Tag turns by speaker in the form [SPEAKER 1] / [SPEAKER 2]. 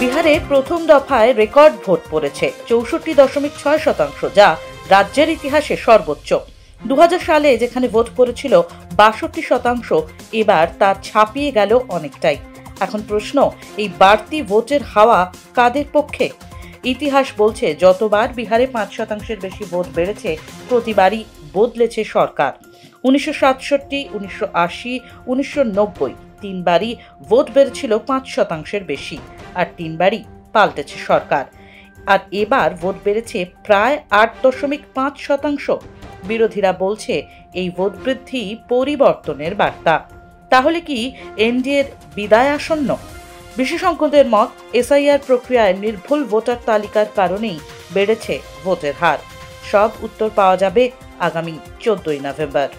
[SPEAKER 1] বিহারে প্রথম দফায় রেকর্ড ভোট পড়েছে 64.6%, যা রাজ্যের ইতিহাসে সর্বোচ্চ। 2000 সালে যেখানে ভোট পড়েছিল 62%, এবার তা ছাপিয়ে গেল অনেকটাই। এখন প্রশ্ন, এই বাড়তি ভোটের হাওয়া কাদের পক্ষে? ইতিহাস বলছে যতবার বিহারে 5%-এর বেশি ভোট বেড়েছে প্রতিবারই বদলেছে সরকার। 1967, 1980, 1990 তিনবারই ভোট বেড়েছিল 5%-এর বেশি, আর তিনবারই পাল্টেছে সরকার। আর এবার ভোট বেড়েছে প্রায় 8.5%। বিরোধীরা বলছে এই ভোট বৃদ্ধি পরিবর্তনের বার্তা। তাহলে কি এনডিএর বিদায় আসন্ন? বিশেষজ্ঞদের মত, এসআইআর প্রক্রিয়ায় নির্ভুল ভোটার তালিকার কারণেই বেড়েছে ভোটের হার। সব উত্তর পাওয়া যাবে আগামী 14 নভেম্বর।